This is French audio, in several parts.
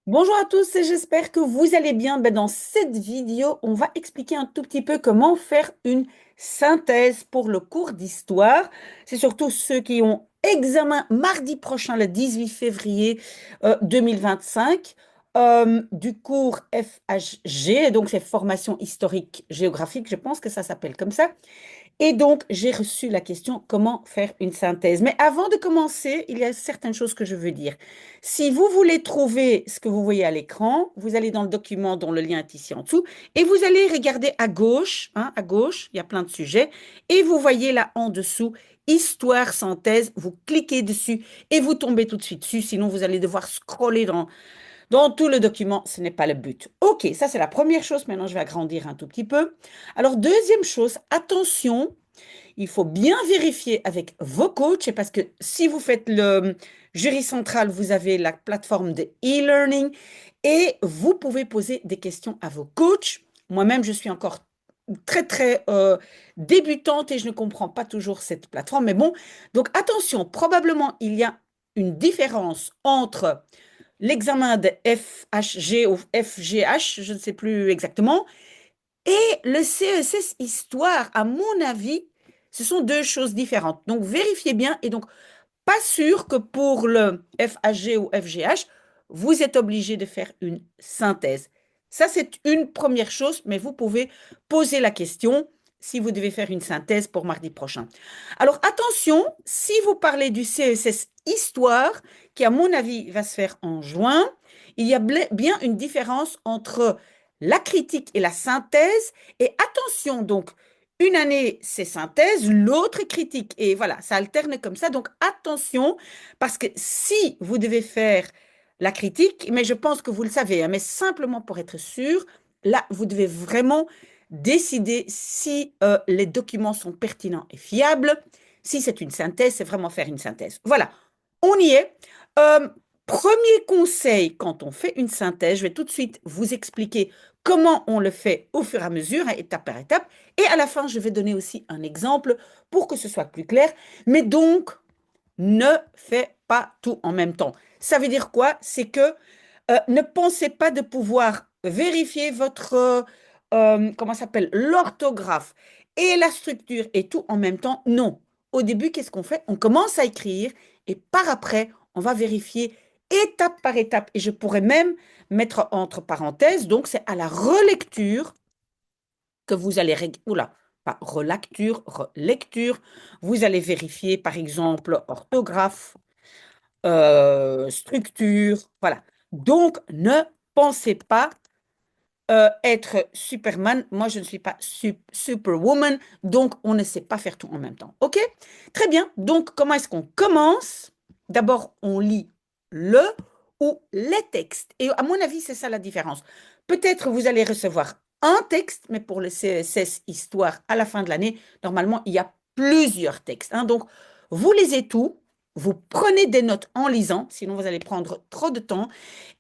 Bonjour à tous et j'espère que vous allez bien. Dans cette vidéo, on va expliquer un tout petit peu comment faire une synthèse pour le cours d'histoire. C'est surtout ceux qui ont examen mardi prochain, le 18 février 2025, du cours FHG, donc c'est formation historique géographique, je pense que ça s'appelle comme ça. Et donc, j'ai reçu la question comment faire une synthèse. Mais avant de commencer, il y a certaines choses que je veux dire. Si vous voulez trouver ce que vous voyez à l'écran, vous allez dans le document dont le lien est ici en dessous et vous allez regarder à gauche, il y a plein de sujets et vous voyez là en dessous histoire synthèse, vous cliquez dessus et vous tombez tout de suite dessus, sinon vous allez devoir scroller dans tout le document, ce n'est pas le but. OK, ça c'est la première chose. Maintenant, je vais agrandir un tout petit peu. Alors, deuxième chose, attention, il faut bien vérifier avec vos coachs, parce que si vous faites le jury central, vous avez la plateforme de e-learning et vous pouvez poser des questions à vos coachs. Moi-même, je suis encore très débutante et je ne comprends pas toujours cette plateforme. Mais bon, donc attention, probablement il y a une différence entre l'examen de FHG ou FGH, je ne sais plus exactement, et le CESS Histoire, à mon avis, ce sont deux choses différentes. Donc, vérifiez bien. Et donc, pas sûr que pour le FHG ou FGH, vous êtes obligé de faire une synthèse. Ça, c'est une première chose, mais vous pouvez poser la question si vous devez faire une synthèse pour mardi prochain. Alors, attention, si vous parlez du CESS Histoire, qui à mon avis va se faire en juin, il y a bien une différence entre la critique et la synthèse. Et attention, donc, une année, c'est synthèse, l'autre est critique. Et voilà, ça alterne comme ça. Donc attention, parce que si vous devez faire la critique, mais je pense que vous le savez, hein, mais simplement pour être sûr, là, vous devez vraiment décider si les documents sont pertinents et fiables. Si c'est une synthèse, c'est vraiment faire une synthèse. Voilà, on y est. Euh, Premier conseil, quand on fait une synthèse, je vais tout de suite vous expliquer comment on le fait au fur et à mesure, hein, étape par étape. Et à la fin, je vais donner aussi un exemple pour que ce soit plus clair. Mais donc, ne faites pas tout en même temps. Ça veut dire quoi? C'est que ne pensez pas de pouvoir vérifier votre, comment ça s'appelle, l'orthographe et la structure et tout en même temps. Non. Au début, qu'est-ce qu'on fait? On commence à écrire et par après, on va vérifier étape par étape. Et je pourrais même mettre entre parenthèses, donc c'est à la relecture que vous allez, oula, pas relecture, relecture, vous allez vérifier par exemple orthographe, structure, voilà. Donc, ne pensez pas être Superman. Moi, je ne suis pas Superwoman, donc on ne sait pas faire tout en même temps. OK? Très bien. Donc, comment est-ce qu'on commence? D'abord, on lit le ou les textes. Et à mon avis, c'est ça la différence. Peut-être vous allez recevoir un texte, mais pour le CSS Histoire, à la fin de l'année, normalement, il y a plusieurs textes, hein. Donc, vous lisez tout, vous prenez des notes en lisant, sinon vous allez prendre trop de temps.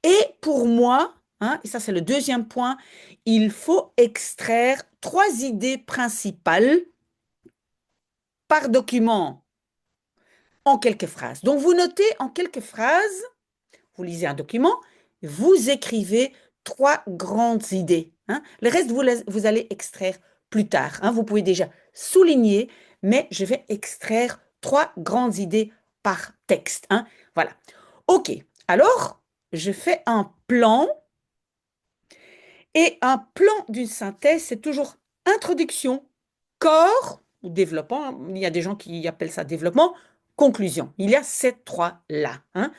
Et pour moi, hein, et ça c'est le deuxième point, il faut extraire trois idées principales par document en quelques phrases. Donc vous notez en quelques phrases, vous lisez un document, vous écrivez trois grandes idées, hein. Le reste, vous allez extraire plus tard, hein. Vous pouvez déjà souligner, mais je vais extraire trois grandes idées par texte, hein. Voilà. OK. Alors, je fais un plan. Et un plan d'une synthèse, c'est toujours introduction, corps ou développement, hein. Il y a des gens qui appellent ça développement, conclusion. Il y a ces trois-là, hein.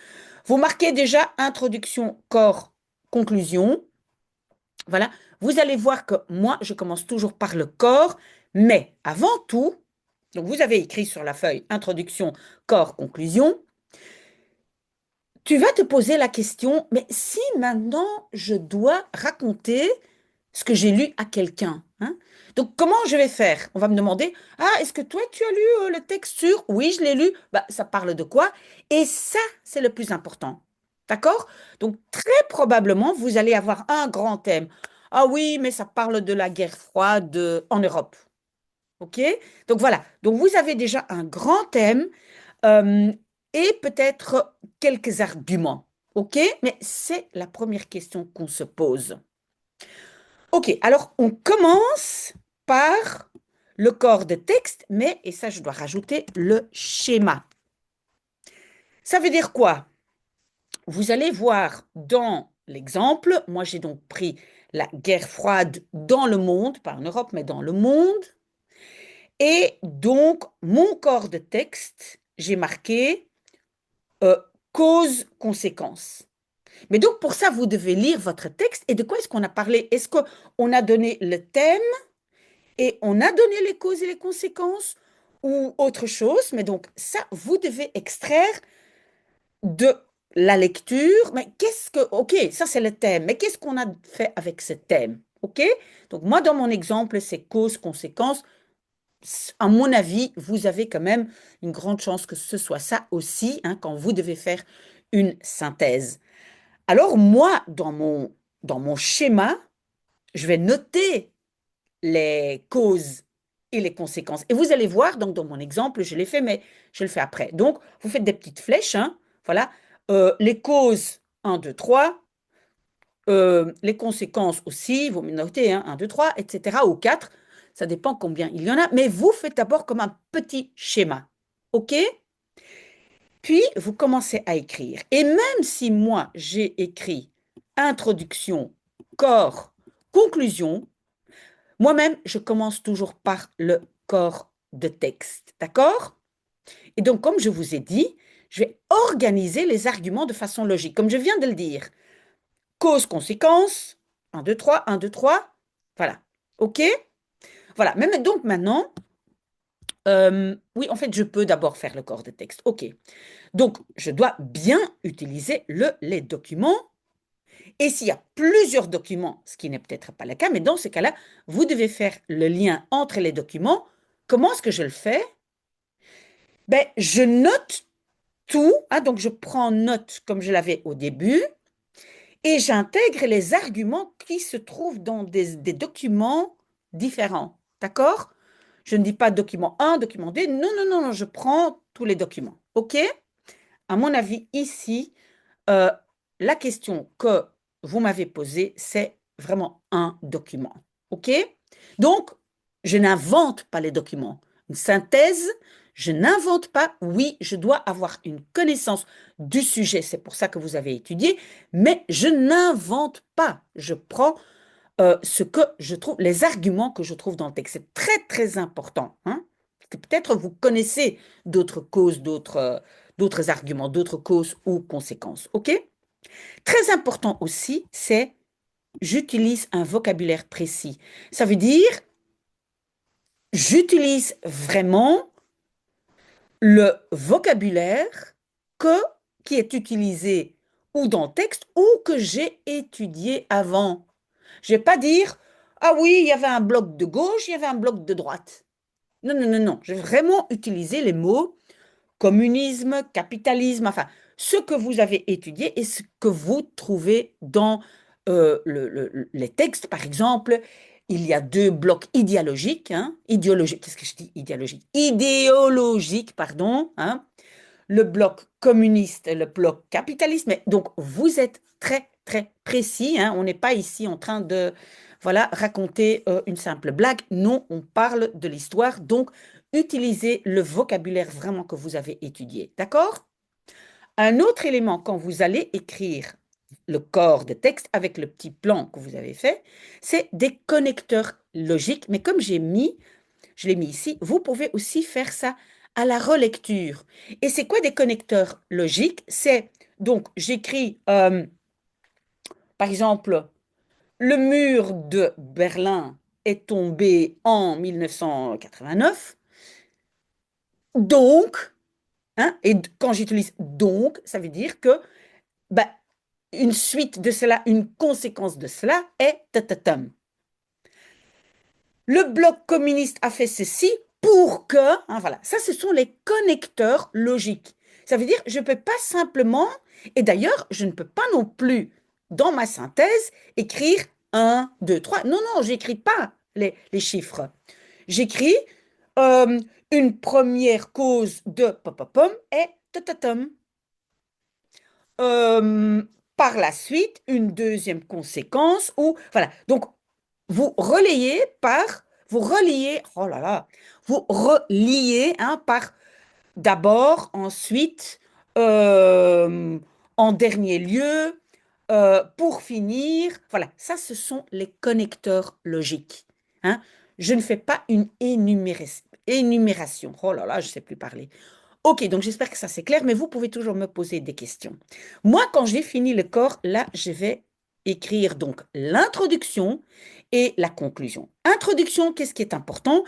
Vous marquez déjà introduction, corps, conclusion. Voilà. Vous allez voir que moi, je commence toujours par le corps, mais avant tout, donc vous avez écrit sur la feuille introduction, corps, conclusion. Tu vas te poser la question, mais si maintenant je dois raconter ce que j'ai lu à quelqu'un, hein? Donc comment je vais faire? On va me demander, ah, est-ce que toi tu as lu le texte sur? Oui, je l'ai lu. Bah, ça parle de quoi? Et ça, c'est le plus important. D'accord? Donc très probablement, vous allez avoir un grand thème. Ah oui, mais ça parle de la guerre froide en Europe. OK? Donc voilà. Donc vous avez déjà un grand thème euh, et peut-être quelques arguments. OK? Mais c'est la première question qu'on se pose. OK, alors on commence par le corps de texte, mais, et ça je dois rajouter, le schéma. Ça veut dire quoi? Vous allez voir dans l'exemple, moi j'ai donc pris la guerre froide dans le monde, pas en Europe, mais dans le monde. Et donc, mon corps de texte, j'ai marqué euh, cause-conséquence. Mais donc, pour ça, vous devez lire votre texte. Et de quoi est-ce qu'on a parlé? Est-ce qu'on a donné le thème et on a donné les causes et les conséquences ou autre chose? Mais donc, ça, vous devez extraire de la lecture. Mais qu'est-ce que... OK, ça, c'est le thème. Mais qu'est-ce qu'on a fait avec ce thème? OK? Donc, moi, dans mon exemple, c'est cause-conséquence. À mon avis, vous avez quand même une grande chance que ce soit ça aussi, hein, quand vous devez faire une synthèse. Alors moi, dans mon schéma, je vais noter les causes et les conséquences. Et vous allez voir, donc dans mon exemple, je l'ai fait, mais je le fais après. Donc, vous faites des petites flèches, hein, voilà. Les causes, un, 2, 3. Les conséquences aussi, vous me notez, hein, 1, 2, 3, etc. ou 4. Ça dépend combien il y en a. Mais vous faites d'abord comme un petit schéma. OK? Puis, vous commencez à écrire. Et même si moi, j'ai écrit introduction, corps, conclusion, moi-même, je commence toujours par le corps de texte. D'accord? Et donc, comme je vous ai dit, je vais organiser les arguments de façon logique, comme je viens de le dire. Cause-conséquence, 1, 2, 3, 1, 2, 3. Voilà. OK? Voilà. Mais donc maintenant, oui, en fait, je peux d'abord faire le corps de texte. OK. Donc, je dois bien utiliser les documents. Et s'il y a plusieurs documents, ce qui n'est peut-être pas le cas, mais dans ce cas-là, vous devez faire le lien entre les documents. Comment est-ce que je le fais? Ben, je note tout, hein, donc je prends note comme je l'avais au début, et j'intègre les arguments qui se trouvent dans des documents différents. D'accord? Je ne dis pas document 1, document 2. Non, non, non, non, je prends tous les documents. OK? À mon avis, ici, euh, la question que vous m'avez posée, c'est vraiment un document. OK? Donc, je n'invente pas les documents. Une synthèse, je n'invente pas. Oui, je dois avoir une connaissance du sujet, c'est pour ça que vous avez étudié, mais je n'invente pas. Je prends ce que je trouve, les arguments que je trouve dans le texte. C'est très, très important. Hein? Peut-être vous connaissez d'autres causes, d'autres arguments, d'autres causes ou conséquences. OK? Très important aussi, c'est j'utilise un vocabulaire précis. Ça veut dire j'utilise vraiment le vocabulaire que, qui est utilisé ou dans le texte ou que j'ai étudié avant. Je ne vais pas dire, ah oui, il y avait un bloc de gauche, il y avait un bloc de droite. Non, non, non, non. Je vais vraiment utiliser les mots communisme, capitalisme, enfin, ce que vous avez étudié et ce que vous trouvez dans les textes. Par exemple, il y a deux blocs idéologiques, hein, idéologiques, qu'est-ce que je dis idéologique? Idéologique, pardon, hein, le bloc communiste et le bloc capitaliste. Mais donc, vous êtes très, très précis, hein, on n'est pas ici en train de, voilà, raconter une simple blague. Non, on parle de l'histoire. Donc, utilisez le vocabulaire vraiment que vous avez étudié. D'accord? Un autre élément, quand vous allez écrire le corps de texte avec le petit plan que vous avez fait, c'est des connecteurs logiques. Mais comme je l'ai mis ici, vous pouvez aussi faire ça à la relecture. Et c'est quoi des connecteurs logiques? C'est donc j'écris par exemple le mur de Berlin est tombé en 1989. Donc, hein, et quand j'utilise donc, ça veut dire que bah, une suite de cela, une conséquence de cela est tatatam. Le bloc communiste a fait ceci pour que, hein, voilà, ça ce sont les connecteurs logiques. Ça veut dire je ne peux pas simplement, et d'ailleurs je ne peux pas non plus dans ma synthèse écrire un, 2, 3. Non, non, j'écris pas les chiffres. J'écris euh, une première cause de popopom est tatatum. euh, par la suite une deuxième conséquence ou voilà. Donc vous relayez par, vous reliez, oh là là, vous reliez hein, par d'abord, ensuite, euh, en dernier lieu, pour finir. Voilà, ça, ce sont les connecteurs logiques. Hein. Je ne fais pas une énumération. Oh là là, je ne sais plus parler. Ok, donc j'espère que ça c'est clair, mais vous pouvez toujours me poser des questions. Moi, quand j'ai fini le corps, là, je vais écrire donc l'introduction et la conclusion. Introduction, qu'est-ce qui est important?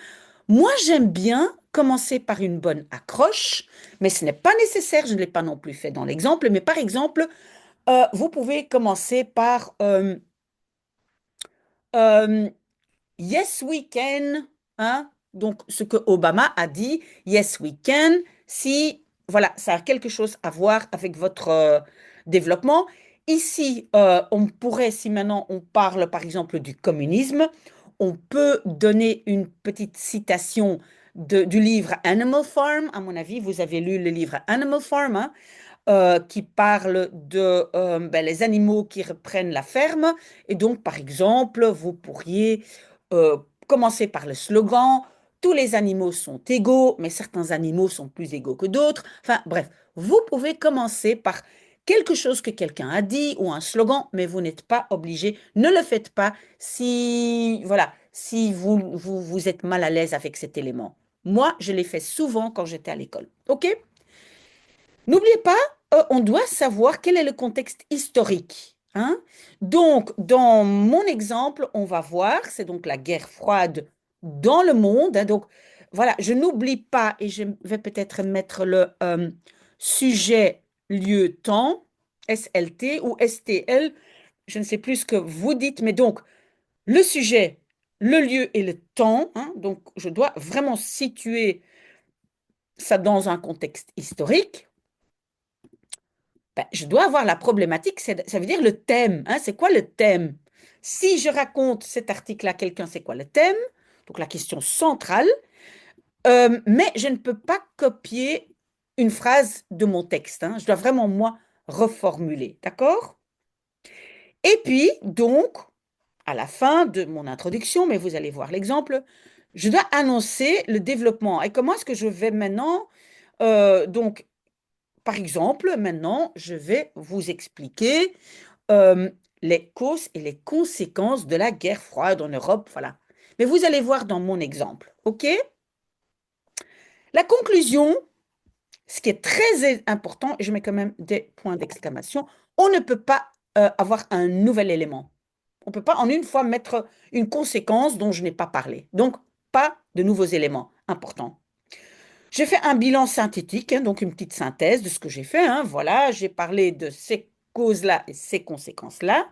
Moi, j'aime bien commencer par une bonne accroche, mais ce n'est pas nécessaire, je ne l'ai pas non plus fait dans l'exemple, mais par exemple, vous pouvez commencer par euh, Yes, we can, hein? Donc, ce que Obama a dit, yes, we can, si, voilà, ça a quelque chose à voir avec votre développement. Ici, on pourrait, si maintenant on parle par exemple du communisme, on peut donner une petite citation du livre Animal Farm. À mon avis, vous avez lu le livre Animal Farm, hein? Qui parle de les animaux qui reprennent la ferme. Et donc, par exemple, vous pourriez euh, commencer par le slogan, tous les animaux sont égaux, mais certains animaux sont plus égaux que d'autres. Enfin, bref, vous pouvez commencer par quelque chose que quelqu'un a dit ou un slogan, mais vous n'êtes pas obligé. Ne le faites pas si, voilà, si vous êtes mal à l'aise avec cet élément. Moi, je l'ai fait souvent quand j'étais à l'école. OK? N'oubliez pas, on doit savoir quel est le contexte historique. Hein. Donc, dans mon exemple, on va voir, c'est donc la guerre froide dans le monde. Hein. Donc, voilà, je n'oublie pas, et je vais peut-être mettre le sujet, lieu, temps, SLT ou STL, je ne sais plus ce que vous dites, mais donc, le sujet, le lieu et le temps. Hein. Donc, je dois vraiment situer ça dans un contexte historique. Ben, je dois avoir la problématique, ça veut dire le thème. Hein, c'est quoi le thème? Si je raconte cet article à quelqu'un, c'est quoi le thème? Donc la question centrale. Mais je ne peux pas copier une phrase de mon texte. Hein. Je dois vraiment, moi, reformuler. D'accord? Et puis, donc, à la fin de mon introduction, mais vous allez voir l'exemple, je dois annoncer le développement. Et comment est-ce que je vais maintenant, donc, par exemple, maintenant, je vais vous expliquer euh, les causes et les conséquences de la guerre froide en Europe. Voilà. Mais vous allez voir dans mon exemple. OK? La conclusion, ce qui est très important, et je mets quand même des points d'exclamation, on ne peut pas avoir un nouvel élément. On ne peut pas en une fois mettre une conséquence dont je n'ai pas parlé. Donc, pas de nouveaux éléments importants. J'ai fait un bilan synthétique, hein, donc une petite synthèse de ce que j'ai fait. Hein. Voilà, j'ai parlé de ces causes-là et ces conséquences-là.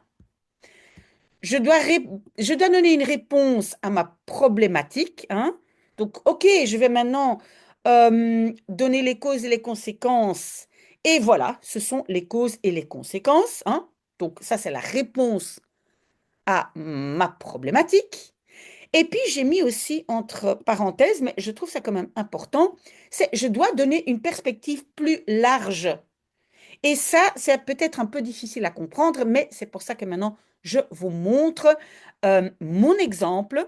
Je dois donner une réponse à ma problématique. Hein. Donc, OK, je vais maintenant donner les causes et les conséquences. Et voilà, ce sont les causes et les conséquences. Hein. Donc, ça, c'est la réponse à ma problématique. Et puis, j'ai mis aussi entre parenthèses, mais je trouve ça quand même important, c'est je dois donner une perspective plus large. Et ça, c'est peut-être un peu difficile à comprendre, mais c'est pour ça que maintenant, je vous montre mon exemple.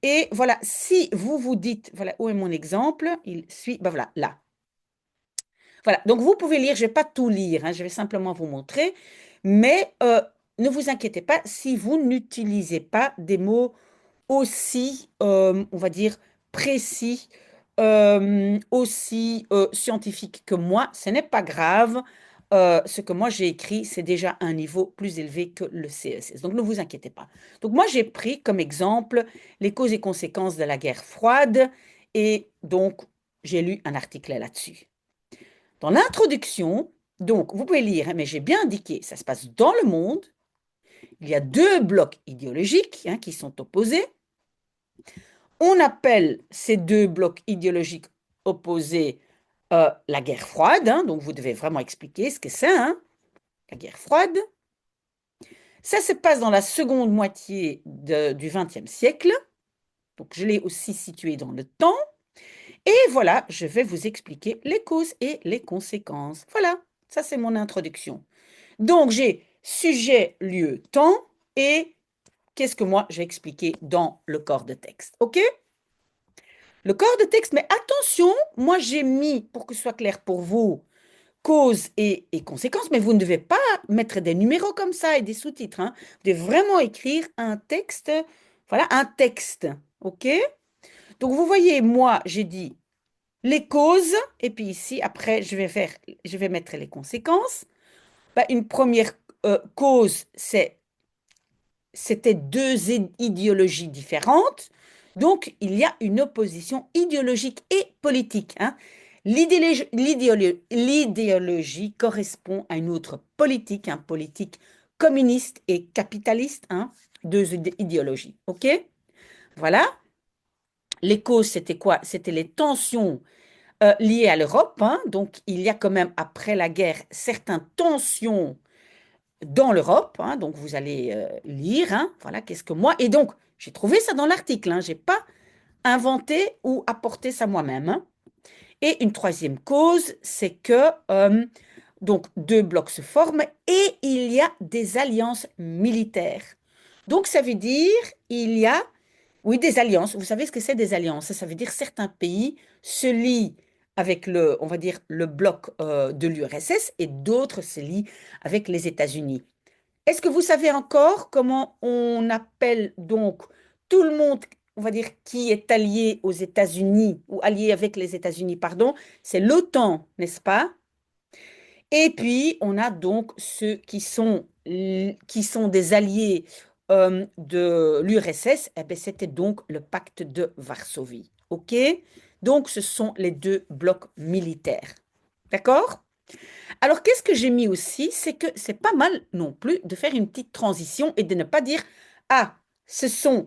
Et voilà, si vous vous dites, voilà, où est mon exemple? Il suit, ben voilà, là. Voilà, donc vous pouvez lire, je ne vais pas tout lire, hein, je vais simplement vous montrer, mais ne vous inquiétez pas si vous n'utilisez pas des mots aussi, on va dire, précis, aussi scientifique que moi. Ce n'est pas grave. Ce que moi j'ai écrit, c'est déjà un niveau plus élevé que le CSS. Donc ne vous inquiétez pas. Donc moi j'ai pris comme exemple les causes et conséquences de la guerre froide et donc j'ai lu un article là-dessus. Dans l'introduction, donc vous pouvez lire, hein, mais j'ai bien indiqué, ça se passe dans le monde. Il y a deux blocs idéologiques hein, qui sont opposés. On appelle ces deux blocs idéologiques opposés la guerre froide. Hein, donc, vous devez vraiment expliquer ce que c'est, hein, la guerre froide. Ça se passe dans la seconde moitié du XXe siècle. Donc, je l'ai aussi situé dans le temps. Et voilà, je vais vous expliquer les causes et les conséquences. Voilà, ça c'est mon introduction. Donc, j'ai sujet, lieu, temps et qu'est-ce que moi j'ai expliqué dans le corps de texte. OK? Le corps de texte, mais attention, moi j'ai mis, pour que ce soit clair pour vous, cause et conséquence, mais vous ne devez pas mettre des numéros comme ça et des sous-titres, hein. Vous devez vraiment écrire un texte, voilà, un texte. OK? Donc, vous voyez, moi, j'ai dit les causes, et puis ici, après, je vais mettre les conséquences. Bah, une première cause, c'était deux idéologies différentes. Donc, il y a une opposition idéologique et politique, hein. L'idéologie correspond à une autre politique, un politique communiste et capitaliste, hein, deux idéologies. OK? Voilà. Les causes, c'était quoi? C'était les tensions liées à l'Europe, hein. Donc, il y a quand même, après la guerre, certaines tensions dans l'Europe, hein. Donc, vous allez lire, hein, voilà, qu'est-ce que moi. Et donc, j'ai trouvé ça dans l'article, hein. Je n'ai pas inventé ou apporté ça moi-même, hein. Et une troisième cause, c'est que donc deux blocs se forment et il y a des alliances militaires. Donc, ça veut dire il y a oui, des alliances. Vous savez ce que c'est des alliances? Ça veut dire certains pays se lient avec le, on va dire, le bloc de l'URSS et d'autres se lient avec les États-Unis. Est-ce que vous savez encore comment on appelle donc tout le monde, on va dire, qui est allié aux États-Unis ou allié avec les États-Unis, pardon, c'est l'OTAN, n'est-ce pas? Et puis, on a donc ceux qui sont des alliés de l'URSS. Eh ben, c'était donc le pacte de Varsovie. OK? Donc, ce sont les deux blocs militaires. D'accord? Alors, qu'est-ce que j'ai mis aussi? C'est que c'est pas mal non plus de faire une petite transition et de ne pas dire, ah, ce sont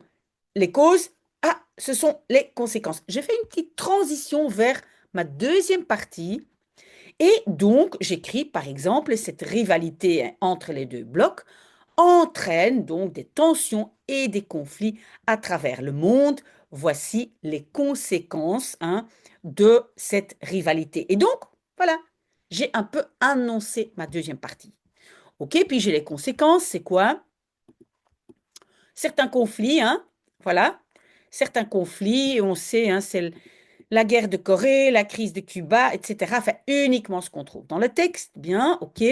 les causes, ah, ce sont les conséquences. J'ai fait une petite transition vers ma deuxième partie et donc, j'écris par exemple, cette rivalité entre les deux blocs entraîne donc des tensions et des conflits à travers le monde. Voici les conséquences, hein, de cette rivalité. Et donc, voilà, j'ai un peu annoncé ma deuxième partie. OK, puis j'ai les conséquences, c'est quoi? Certains conflits, hein, voilà. Certains conflits, on sait, hein, c'est la guerre de Corée, la crise de Cuba, etc. Enfin, uniquement ce qu'on trouve dans le texte. Bien, OK.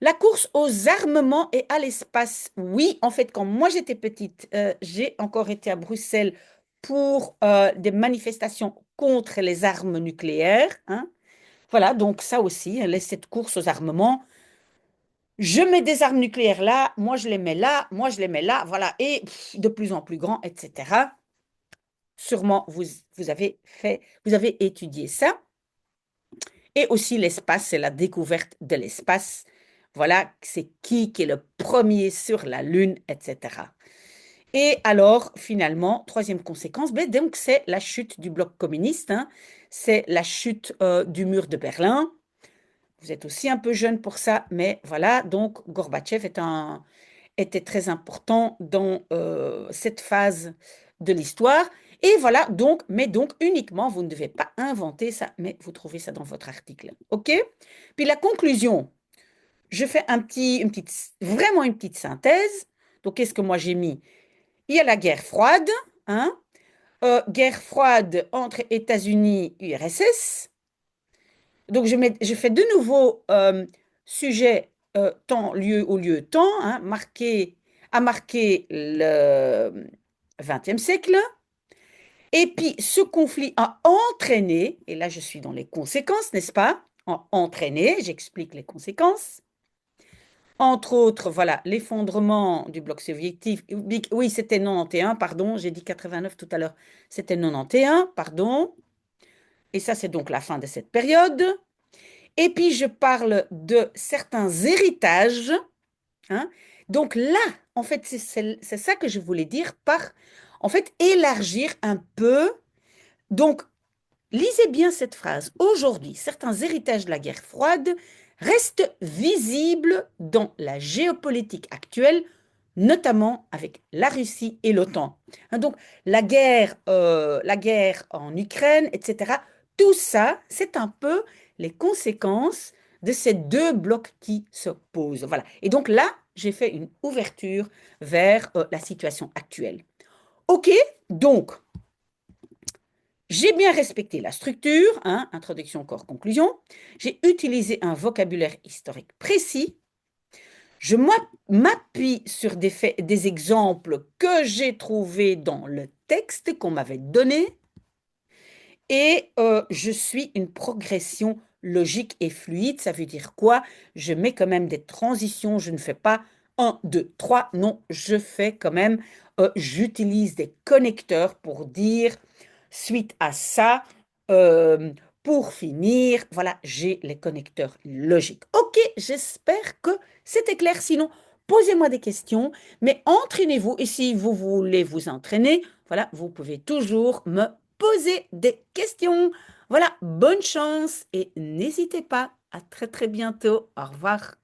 La course aux armements et à l'espace. Oui, en fait, quand moi j'étais petite, j'ai encore été à Bruxelles pour des manifestations contre les armes nucléaires, hein. Voilà, donc ça aussi, cette course aux armements. Je mets des armes nucléaires là, moi je les mets là, moi je les mets là, voilà, et de plus en plus grand, etc. Sûrement, vous avez fait, vous avez étudié ça. Et aussi l'espace, c'est la découverte de l'espace. Voilà, c'est qui est le premier sur la Lune, etc. Et alors, finalement, troisième conséquence, ben, donc c'est la chute du bloc communiste, hein. C'est la chute du mur de Berlin. Vous êtes aussi un peu jeune pour ça, mais voilà, donc Gorbatchev était très important dans cette phase de l'histoire. Et voilà, donc, mais donc uniquement, vous ne devez pas inventer ça, mais vous trouvez ça dans votre article. OK? Puis la conclusion, je fais vraiment une petite synthèse. Donc, qu'est-ce que moi j'ai mis? Il y a la guerre froide, hein? Guerre froide entre États-Unis et URSS. Donc, je fais de nouveau sujet, temps, lieu au lieu, temps, hein, a marqué le XXe siècle. Et puis, ce conflit a entraîné, et là je suis dans les conséquences, n'est-ce pas? Entraîné, j'explique les conséquences. Entre autres, voilà, l'effondrement du bloc soviétique. Oui, c'était 91, pardon, j'ai dit 89 tout à l'heure. C'était 91, pardon. Et ça, c'est donc la fin de cette période. Et puis, je parle de certains héritages, hein. Donc là, en fait, c'est ça que je voulais dire par, en fait, élargir un peu. Donc, lisez bien cette phrase. Aujourd'hui, certains héritages de la guerre froide restent visibles dans la géopolitique actuelle, notamment avec la Russie et l'OTAN. Hein, donc, la guerre en Ukraine, etc. Tout ça, c'est un peu les conséquences de ces deux blocs qui se posent. Voilà. Et donc là, j'ai fait une ouverture vers la situation actuelle. OK, donc j'ai bien respecté la structure, hein, introduction, corps, conclusion. J'ai utilisé un vocabulaire historique précis. Je m'appuie sur des exemples que j'ai trouvés dans le texte qu'on m'avait donné et je suis une progression logique et fluide. Ça veut dire quoi? Je mets quand même des transitions. Je ne fais pas un, 2, 3. Non, je fais quand même, j'utilise des connecteurs pour dire suite à ça, euh, pour finir, voilà, j'ai les connecteurs logiques. Ok, j'espère que c'était clair. Sinon, posez-moi des questions, mais entraînez-vous. Et si vous voulez vous entraîner, voilà, vous pouvez toujours me poser des questions. Voilà, bonne chance et n'hésitez pas. À très très bientôt. Au revoir.